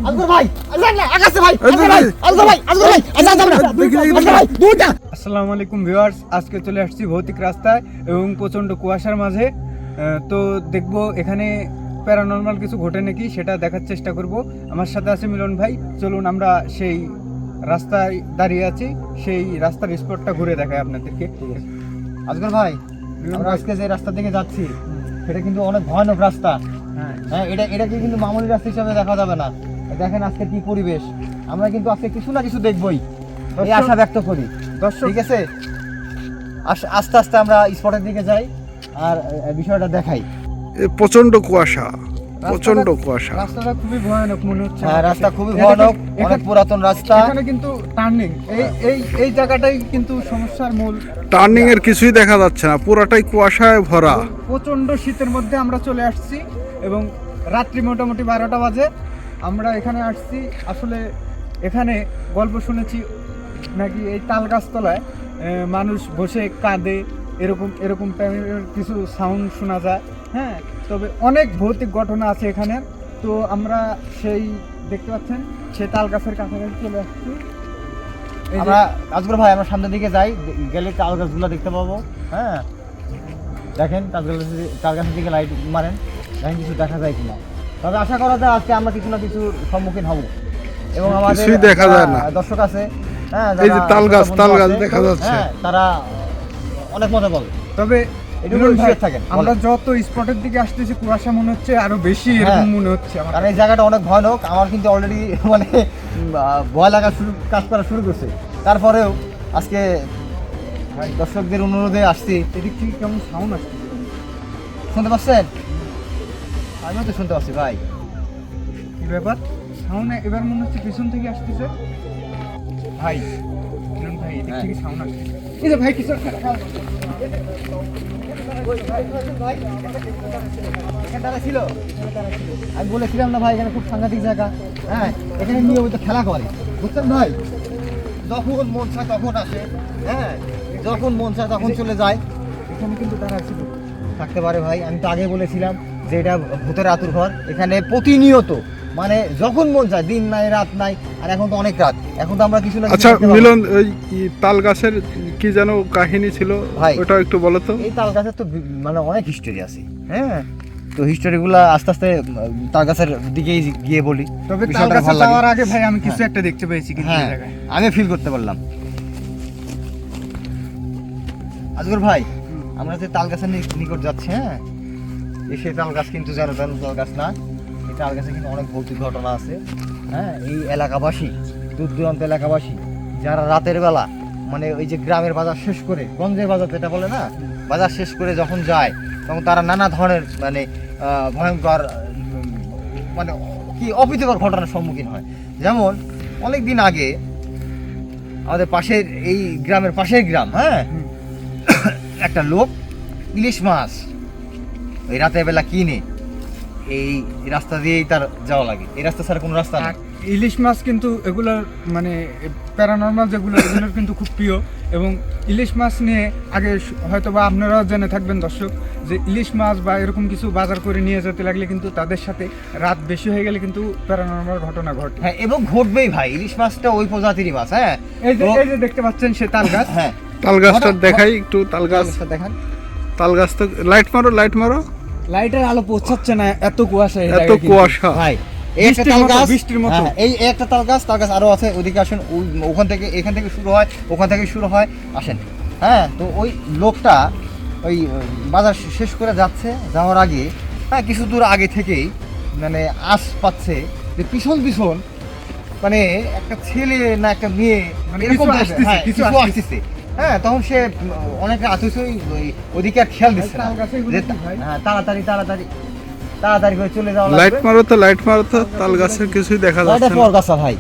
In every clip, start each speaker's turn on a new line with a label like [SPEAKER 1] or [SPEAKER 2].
[SPEAKER 1] আজগর ভাই আকাশে ভাই আজগর ভাই
[SPEAKER 2] আসসালামু আলাইকুম ভিউয়ার্স, আজকে চলে আসছি ভৌতিক রাস্তায় এবং প্রচণ্ড কুয়াশার মাঝে। তো দেখবো এখানে প্যারানর্মাল কিছু ঘটে নাকি, সেটা দেখার চেষ্টা করব। আমার সাথে আছে মিলন ভাই। চলুন আমরা সেই রাস্তায় দাঁড়িয়ে আছি, সেই রাস্তার স্পটটা ঘুরে দেখাই আপনাদেরকে।
[SPEAKER 1] আজগর ভাই, আমরা আজকে যে রাস্তা থেকে যাচ্ছি সেটা কিন্তু অনেক ভয়ানক রাস্তা। হ্যাঁ, এটাকে কিন্তু মামুলি রাস্তা হিসাবে দেখা যাবে না। দেখেন আজকে কি পরিবেশ, আমরা কিন্তু আজকে কিছু না কিছু দেখবই, এই আশা ব্যক্ত করি।
[SPEAKER 2] দর্শক,
[SPEAKER 1] ঠিক আছে, আস্তে আস্তে আমরা স্পটের দিকে যাই আর বিষয়টা দেখাই।
[SPEAKER 3] প্রচন্ড কুয়াশা, প্রচন্ড কুয়াশা।
[SPEAKER 2] রাস্তাটা খুবই ভয়ানক মনে হচ্ছে।
[SPEAKER 1] হ্যাঁ, রাস্তা খুবই ভয়ানক, অনেক পুরাতন রাস্তা।
[SPEAKER 2] এখানে কিন্তু টার্নিং, এই জায়গাটাই কিন্তু সমস্যার মূল।
[SPEAKER 3] টার্নিং এর কিছুই দেখা যাচ্ছে না, পুরাটাই কুয়াশায় ভরা।
[SPEAKER 2] প্রচণ্ড শীতের মধ্যে আমরা চলে আসছি এবং রাত্রি মোটামুটি 12টা বাজে আমরা এখানে আসছি। আসলে এখানে গল্প শুনেছি নাকি এই তাল গাছতলায় মানুষ বসে কাঁদে, এরকম টাইপের কিছু সাউন্ড শোনা যায়। হ্যাঁ, তবে অনেক ভৌতিক ঘটনা আছে এখানে। তো আমরা সেই দেখতে পাচ্ছেন সেই তাল গাছের কাছাকাছি চলে আসছি। এই যে-
[SPEAKER 1] আমরা আজগর ভাই, আমরা সামনের দিকে যাই, গেলে তাল গাছগুলো দেখতে পাবো। হ্যাঁ, দেখেন তাল গাছের দিকে লাইট মারেন, দেখেন কিছু দেখা যায় কিনা। তবে আশা করা যায় আজকে আমরা কিছু না কিছুর সম্মুখীন হব এবং আমাদের
[SPEAKER 3] কিছুই দেখা যায় না।
[SPEAKER 1] দর্শক আছে, হ্যাঁ,
[SPEAKER 3] এই যে
[SPEAKER 1] যারা
[SPEAKER 3] তাল গাছ
[SPEAKER 1] আছে,
[SPEAKER 3] দেখা যাচ্ছে।
[SPEAKER 1] হ্যাঁ, তারা অনেক মজা পাবে।
[SPEAKER 2] তবে
[SPEAKER 1] একটু
[SPEAKER 2] মিলন ভাই,
[SPEAKER 1] হুঁশিয়ার থাকেন।
[SPEAKER 2] আমরা যত স্পটের দিকে আসতেছি কুয়াশা মনে হচ্ছে আরো বেশি এরকম
[SPEAKER 1] হ্যাঁ।
[SPEAKER 2] মনে হচ্ছে আমার।
[SPEAKER 1] কারণ এই জায়গাটা অনেক ভয়ানক। আমার কিন্তু অলরেডি মানে ভয় লাগা কাজ করা শুরু করছে। তারপরেও আজকে দর্শকদের অনুরোধে আসছি।
[SPEAKER 2] এদিক থেকে কেমন সাউন্ড আসছে,
[SPEAKER 1] শুনতে পাচ্ছেন? আমিও তো শুনতে পাচ্ছি ভাই।
[SPEAKER 2] কি ব্যাপার? সাউন্ড এবার মনে হচ্ছে পিছন থেকে আসতেছে। ভাই মিলন ভাই, এদিক
[SPEAKER 1] হ্যাঁ।
[SPEAKER 2] থেকে সাউন্ড আসছে। এই যে ভাই কিছু একটা
[SPEAKER 1] এখানে ছিল, আমি বলেছিলাম না ভাই, এখানে খুব সাংঘাতিক জায়গা। হ্যাঁ, এখানে নিয়মিত খেলা করে, বুঝছেন ভাই? যখন মন চায় তখন আসে, হ্যাঁ, যখন মন চায় তখন চলে যায়।
[SPEAKER 2] এখানে কিন্তু তারা ছিল।
[SPEAKER 1] থাকতে পারে ভাই, আমি তো আগে বলেছিলাম যে এটা ভূতের আতুর ঘর। এখানে প্রতিনিয়ত মানে যখন মন চায়, দিন নাই রাত নাই। আর এখন তো অনেক রাত, এখন তো আমরা কিছু না কিছু
[SPEAKER 3] আচ্ছা
[SPEAKER 1] দেখতে পাবো।
[SPEAKER 3] মিলন, ওই তাল গাছের কি যেন কাহিনী ছিল,
[SPEAKER 1] ভাই,
[SPEAKER 3] ওটা একটু বলো তো।
[SPEAKER 1] এই তাল গাছের তো মানে অনেক হিস্টোরি আছে। হ্যাঁ, তো হিস্টোরিগুলো আস্তে আস্তে তাল গাছের দিকেই গিয়ে বলি।
[SPEAKER 2] তবে তাল
[SPEAKER 1] বিষয়টা
[SPEAKER 2] গাছে
[SPEAKER 1] ভালো লাগে।
[SPEAKER 2] যাওয়ার আগে ভাই আমি কিছু একটা দেখতে পেয়েছি কিন্তু এই
[SPEAKER 1] হ্যাঁ,
[SPEAKER 2] জায়গায়।
[SPEAKER 1] আমি ফিল করতে পারলাম। আজগর ভাই, আমরা যে তাল গাছের নিকট যাচ্ছি, হ্যাঁ, সে তাল গাছ কিন্তু যেন তেন তাল গাছ না। এই তাল গাছে কিন্তু অনেক ভৌতিক ঘটনা আছে। হ্যাঁ, এই এলাকাবাসী, দূর দূরান্ত এলাকাবাসী যারা রাতের বেলা মানে ওই যে গ্রামের বাজার শেষ করে, গঞ্জের বাজার যেটা বলে না, বাজার শেষ করে যখন যায় তখন তারা নানা ধরনের মানে ভয়ঙ্কর মানে কি অপ্রীতিকর ঘটনার সম্মুখীন হয়। যেমন অনেক দিন আগে আমাদের পাশের এই গ্রামের পাশের গ্রাম, হ্যাঁ, একটা লোক ইলিশ মাছ ওই রাতের বেলা কিনে এই রাস্তা দিয়েই তার যাওয়া লাগে। এই রাস্তা ছাড়া কোনো রাস্তা
[SPEAKER 2] আর
[SPEAKER 1] নেই।
[SPEAKER 2] ইলিশ মাছ কিন্তু এগুলোর মানে প্যারানর্মাল যেগুলো এগুলোর কিন্তু খুব প্রিয়। এবং ইলিশ মাছ নিয়ে আগে হয়তো বা আপনারাও জেনে থাকবেন দর্শক, যে ইলিশ মাছ বা এরকম কিছু বাজার করে নিয়ে যেতে লাগলে কিন্তু তাদের সাথে রাত বেশি হয়ে গেলে কিন্তু প্যারানর্মাল ঘটনা ঘটে।
[SPEAKER 1] হ্যাঁ, এবং ঘটবেই ভাই, ইলিশ মাছটা ওই প্রজাতিরই মাছ। হ্যাঁ,
[SPEAKER 2] এই যে দেখতে পাচ্ছেন সে তাল গাছ।
[SPEAKER 1] হ্যাঁ,
[SPEAKER 3] তাল গাছটা দেখাই একটু। তাল গাছ,
[SPEAKER 1] গাছটা দেখান।
[SPEAKER 3] তাল গাছ তো লাইট মারো, লাইট মারো।
[SPEAKER 2] লাইটের আলো পৌঁছাচ্ছে না, এত কুয়াশা এই
[SPEAKER 3] এত
[SPEAKER 2] জায়গায় কিন্তু।
[SPEAKER 3] কুয়াশা।
[SPEAKER 1] ভাই, এই একটা
[SPEAKER 2] বৃষ্টির
[SPEAKER 1] তাল
[SPEAKER 2] মতো,
[SPEAKER 1] গাছ,
[SPEAKER 2] বৃষ্টির মতো।
[SPEAKER 1] হ্যাঁ, এই একটা তাল গাছ আরো আছে। ওদিকে আসেন, ওখান থেকে এখান থেকে শুরু হয়, ওখান থেকে শুরু হয়, আসেন। হ্যাঁ, তো ওই লোকটা ওই বাজার শেষ করে যাচ্ছে, যাওয়ার আগে হ্যাঁ কিছু দূর আগে থেকেই মানে আশ পাচ্ছে যে পিছন পিছন মানে একটা ছেলে না একটা মেয়ে
[SPEAKER 2] মানে
[SPEAKER 1] এরকম
[SPEAKER 2] কিছু
[SPEAKER 1] type-এর,
[SPEAKER 2] আসতেছে,
[SPEAKER 1] হ্যাঁ,
[SPEAKER 2] কিছু
[SPEAKER 1] কিছু আসতেছে। হ্যাঁ, তখন সে অনেক রাত হয়েছে, ওদিকে আর খেয়াল দিচ্ছে না
[SPEAKER 2] তাল গাছে এগুলো
[SPEAKER 1] যে
[SPEAKER 2] কি ভাই?
[SPEAKER 1] হ্যাঁ, তাড়াতাড়ি করে চলে যাওয়া
[SPEAKER 3] লাইট
[SPEAKER 1] লাগবে।
[SPEAKER 3] মারো তো, লাইট মারো তো। তাল গাছের কিছুই দেখা
[SPEAKER 1] এটা
[SPEAKER 3] যাচ্ছে না।
[SPEAKER 1] পরগাছা ভাই,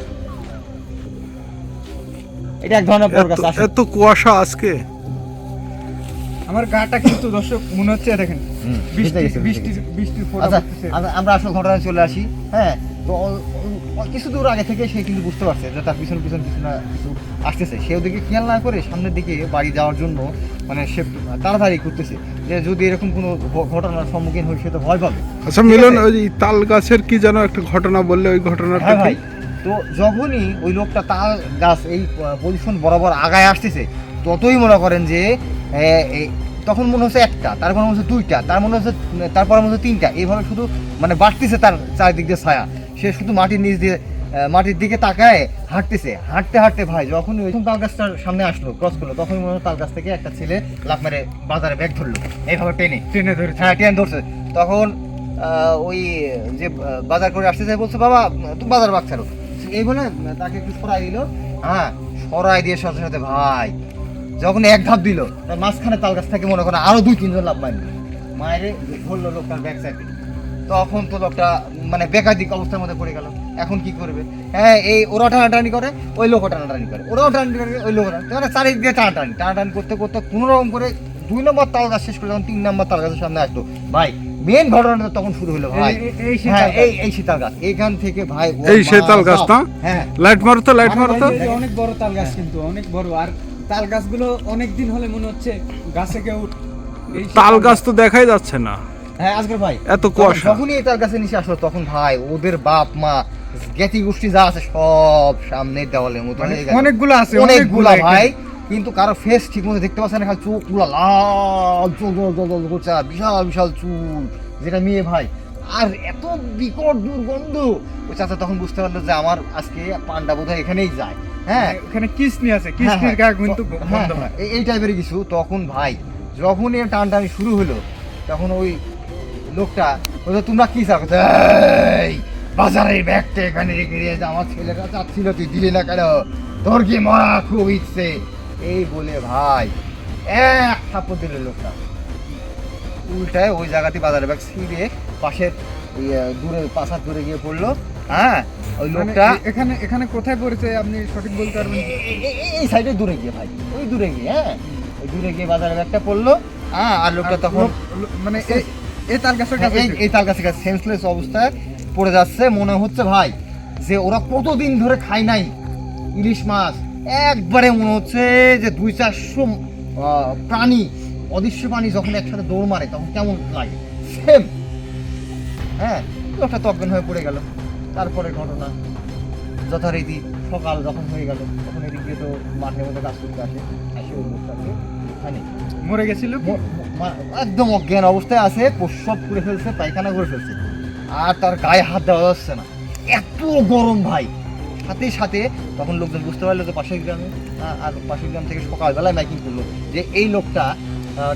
[SPEAKER 1] এটা এক ধরনের পরগাছা।
[SPEAKER 3] এত কুয়াশা আজকে।
[SPEAKER 2] আমার গাটা কিন্তু দর্শক মনে হচ্ছে দেখেন
[SPEAKER 1] ভিজে গেছে, ভিজে
[SPEAKER 2] বৃষ্টির ফোঁটা
[SPEAKER 1] আচ্ছা,
[SPEAKER 2] পড়তেছে।
[SPEAKER 1] আমরা আসল ঘটনায় চলে আসি। হ্যাঁ, তো কিছু দূর আগে থেকে সে কিন্তু বুঝতে পারছে যে তার পিছন পিছন কিছু না কিছু আসতেছে। সে ওদিকে খেয়াল না করে সামনের দিকে বাড়ি যাওয়ার জন্য মানে সে তাড়াতাড়ি করতেছে। যে যদি এরকম কোনো ঘটনার সম্মুখীন হয় সে তো ভয় পাবে।
[SPEAKER 3] আচ্ছা
[SPEAKER 1] ঠিক
[SPEAKER 3] মিলন,
[SPEAKER 1] আছে?
[SPEAKER 3] ওই তাল গাছের কি যেন একটা ঘটনা বললে, ওই ঘটনাটা
[SPEAKER 1] হ্যাঁ
[SPEAKER 3] কি?
[SPEAKER 1] ভাই, তো যখনই ওই লোকটা তাল গাছ এই পজিশন বরাবর আগায় আসতেছে, ততই মনে করেন যে তখন মনে হচ্ছে একটা, তারপর মনে হচ্ছে দুইটা, তারপর মনে হচ্ছে তিনটা, এইভাবে শুধু মানে বাড়তেছে তার চারিদিক দিয়ে ছায়া। সে শুধু মাটির নিচ দিয়ে মাটির দিকে তাকায় হাঁটতেছে, হাঁটতে হাঁটতে ভাই যখন ওই তাল গাছটার সামনে আসলো, ক্রস করলো, তখন মনে হয় তাল গাছ থেকে একটা ছেলে লাফ মেরে বাজারে ব্যাগ ধরলো এইভাবে টেনে ধরে, হ্যাঁ টেনে ধরছে। তখন ওই যে বাজার করে আসতে চাই বলছে, বাবা তুমি বাজার বাগ ছাড়ো, এই বলে তাকে একটু সরাই দিল। হ্যাঁ, সরাই দিয়ে সাথে সাথে ভাই যখন এক ধাপ দিল, তার মাঝখানে তাল গাছ থেকে মনে করেন আরো 2-3 জন লাভ মারল, মায়েরে ধরলো লোকটার ব্যাগ সাইডে। তখন তো লোকটা মানে বেকাদিক অবস্থার মধ্যে পড়ে গেল। এখন কি করবে? হ্যাঁ, এই ওরা টানাটানি করে, ওই লোকও টানাটানি করে, ওরাও টানাটানি করে, ওই লোকও মানে চারিদিকে টানাটানি করতে করতে কোনো রকম করে 2 নম্বর তাল গাছ শেষ করে যখন 3 নম্বর তাল গাছের সামনে আসলো, ভাই মেন ঘটনাটা তখন শুরু হলো ভাই। হ্যাঁ, এই শীতাল গাছ, এইখান থেকে ভাই
[SPEAKER 3] এই শীতাল গাছ না?
[SPEAKER 1] হ্যাঁ,
[SPEAKER 3] লাইট মারো তো, লাইট মারো তো।
[SPEAKER 2] অনেক বড় তাল গাছ, কিন্তু অনেক বড়। আর তাল গাছগুলো অনেক দিন হলে মনে হচ্ছে গাছে কেউ
[SPEAKER 3] তাল গাছ তো দেখাই যাচ্ছে না।
[SPEAKER 1] হ্যাঁ আজকের ভাই,
[SPEAKER 3] এত কুয়াশা।
[SPEAKER 1] যখনই এই তাল গাছের নিচে আসলো, তখন ভাই ওদের বাপ মা জ্ঞাতি গোষ্ঠী যা আছে সব সামনে দেওয়ালের মতো হয়ে গেছে।
[SPEAKER 2] অনেকগুলো আছে,
[SPEAKER 1] অনেকগুলা ভাই, কিন্তু কারো ফেস ঠিক মতো দেখতে পাচ্ছে না, খালি চোখ গুলা লাল, চোখ জল করছে, আর বিশাল বিশাল চুল, যেটা মেয়ে ভাই, আর এত বিকট দুর্গন্ধ। ওই চাচা তখন বুঝতে পারলো যে আমার আজকে পান্ডা বোধহয় এখানেই যায়। হ্যাঁ,
[SPEAKER 2] এখানে কিসনি আছে, কিসনির গা কিন্তু বন্ধ হয়।
[SPEAKER 1] এই টাইপের কিছু। তখন ভাই যখনই টানটানি শুরু হলো, তখন ওই লোকটা বলছে, তোমরা কি চাও? এই বাজারের ব্যাগটা এখানে রেখে দিয়ে আমার ছেলেটা চাচ্ছিল, তুই দিলি না কেন? তোর কি মরা খুব ইচ্ছে? এই বলে ভাই এক থাপ্পড় দিল লোকটা, উল্টায় ওই জায়গাতে বাজারের ব্যাগ ছিঁড়ে পাশের দূরে 5 হাত দূরে গিয়ে পড়লো। হ্যাঁ, ওই লোকটা
[SPEAKER 2] এখানে এখানে কোথায় পড়েছে আপনি সঠিক বলতে পারবেন?
[SPEAKER 1] এই সাইডে দূরে গিয়ে ভাই, ওই দূরে গিয়ে, হ্যাঁ ওই দূরে গিয়ে বাজারের ব্যাগটা পড়লো। হ্যাঁ, আর লোকটা তখন
[SPEAKER 2] মানে এই তাল গাছের কাছে,
[SPEAKER 1] এই তাল গাছের কাছে সেন্সলেস অবস্থায় পড়ে যাচ্ছে। মনে হচ্ছে ভাই যে ওরা কতদিন ধরে খায় নাই ইলিশ মাছ, একবারে মনে হচ্ছে যে 200-400 প্রাণী, অদৃশ্য প্রাণী যখন একসাথে দৌড় মারে তখন কেমন লাগে, সেম। হ্যাঁ, লোকটা তজ্ঞান হয়ে পড়ে গেল। তারপরে ঘটনা যথারীতি সকাল যখন হয়ে গেল, তখন এদিক দিয়ে তো মাঠের মধ্যে কাজ করতে আসে, এসে ওই লোকটাকে ওখানে
[SPEAKER 2] মরে গেছিল কি?
[SPEAKER 1] একদম অজ্ঞান অবস্থায় আছে, প্রস্রাব করে ফেলছে, পায়খানা করে ফেলছে, আর তার গায়ে হাত দেওয়া যাচ্ছে না, এত গরম ভাই। সাথে সাথে তখন লোকজন বুঝতে পারলো যে পাশের গ্রামে, আর পাশের গ্রাম থেকে সকালবেলায় মাইকিং করলো যে এই লোকটা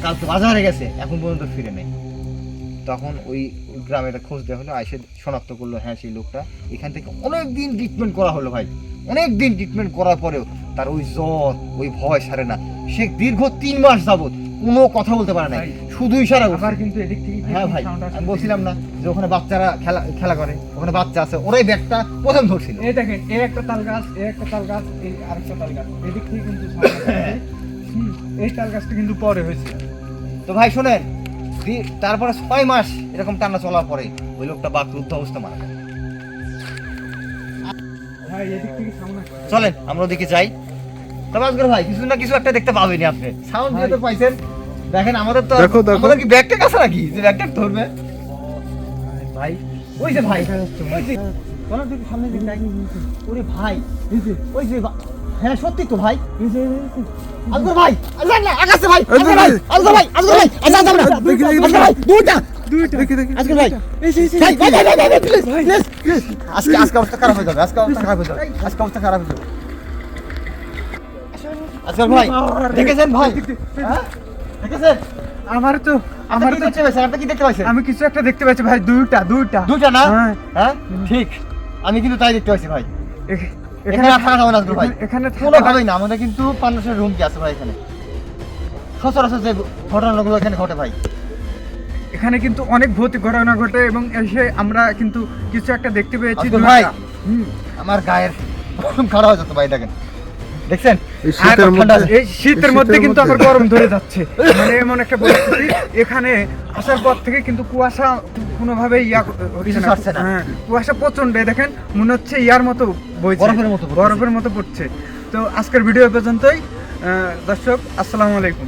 [SPEAKER 1] কালকে বাজারে গেছে, এখন পর্যন্ত ফিরে নেই। তখন ওই গ্রামে খোঁজ দেওয়া হলো, এসে শনাক্ত করলো হ্যাঁ সেই লোকটা। এখান থেকে অনেক দিন ট্রিটমেন্ট করা হলো ভাই, অনেক দিন ট্রিটমেন্ট করার পরেও তার ওই জ্বর, ওই ভয় সারে না। সে দীর্ঘ 3 মাস যাবত কোনো কথা বলতে পারে না, শুধু ইশারা করছে।
[SPEAKER 2] আবার কিন্তু এদিক থেকে
[SPEAKER 1] হ্যাঁ ভাই, আমি বলছিলাম না যে ওখানে বাচ্চারা খেলা করে, ওখানে বাচ্চা আছে, ওরাই ব্যাগটা প্রথম ধরছিল।
[SPEAKER 2] এই দেখেন, এই একটা তাল গাছ, এই একটা তাল গাছ, এই আরেকটা তাল গাছ, এদিক থেকে কিন্তু এই তাল গাছটা কিন্তু পরে হয়েছে।
[SPEAKER 1] তো ভাই শোনেন, তারপরে 6 মাস এরকম টানা চলার পরে ওই লোকটা বাকরুদ্ধ অবস্থা মারা যায়।
[SPEAKER 2] ভাই এদিক থেকে সামনে
[SPEAKER 1] চলেন আমরা ওদিকে যাই। তবে আজকের ভাই কিছু না কিছু একটা দেখতে পাবেনি আপনি, সাউন্ড দিয়ে তো পাইছেন। দেখেন আমাদের তো
[SPEAKER 3] দেখো, দেখো।
[SPEAKER 1] আমাদের কি ব্যাগটা কাছে নাকি যে ব্যাগটা ধরবে ভাই? ওই যে ভাই, ওই যে চলো দেখি সামনে দিকে যাই। ওরে ভাই, ওই যে হ্যাঁ সত্যি তো ভাই, আজকের ভাই, আজকের না আকাশে ভাই, আজকের ভাই, আজকের ভাই, আজকের ভাই, আজকের যাবে না, আজকের ভাই, দুইটা
[SPEAKER 3] দেখি দেখি।
[SPEAKER 1] আজকের ভাই, ভাই ভাই ভাই ভাই প্লিজ প্লিজ, আজকে অবস্থা খারাপ হয়ে যাবে, আজকে অবস্থা খারাপ হয়ে যাবে, আজকে অবস্থা খারাপ হয়ে যাবে। আজকের ভাই দেখেছেন ভাই, হ্যাঁ দেখেছেন?
[SPEAKER 2] আমার তো
[SPEAKER 1] আমার তো দেখতে পাইছেন, আপনি কি দেখতে পাইছেন?
[SPEAKER 2] আমি কিছু একটা দেখতে পাচ্ছি ভাই, দুইটা
[SPEAKER 1] না?
[SPEAKER 2] হ্যাঁ।
[SPEAKER 1] হ্যাঁ ঠিক, আমি কিন্তু তাই দেখতে পাইছি ভাই। এখানে
[SPEAKER 2] এখানে
[SPEAKER 1] আর থাকা যাবে না আজকের ভাই,
[SPEAKER 2] এখানে
[SPEAKER 1] কোনো ভাবেই না। আমাদের কিন্তু 500 রুম কি আছে ভাই এখানে, সচরাচর যে ঘটনাগুলো এখানে ঘটে ভাই।
[SPEAKER 2] এখানে কিন্তু অনেক ভৌতিক ঘটনা ঘটে, এবং এসে আমরা কিন্তু কিছু একটা দেখতে পেয়েছি
[SPEAKER 1] আজকের ভাই,
[SPEAKER 2] দুইটা।
[SPEAKER 1] আমার গায়ের গরম খারাপ হয়ে যেত ভাই, দেখেন দেখছেন?
[SPEAKER 3] এই শীতের মধ্যে,
[SPEAKER 2] এই শীতের মধ্যে কিন্তু আবার গরম ধরে যাচ্ছে, মানে এমন একটা পরিস্থিতি। এখানে আসার পর থেকে কিন্তু কুয়াশা কোনোভাবে
[SPEAKER 1] কিছু ছাড়ছে না।
[SPEAKER 2] হ্যাঁ, কুয়াশা প্রচন্ড, দেখেন মনে হচ্ছে ইয়ার মতো বইছে,
[SPEAKER 1] বরফের মতো পড়তেছে।
[SPEAKER 2] বরফের মতো পড়ছে। তো আজকের ভিডিও পর্যন্তই। দর্শক আসসালামু আলাইকুম।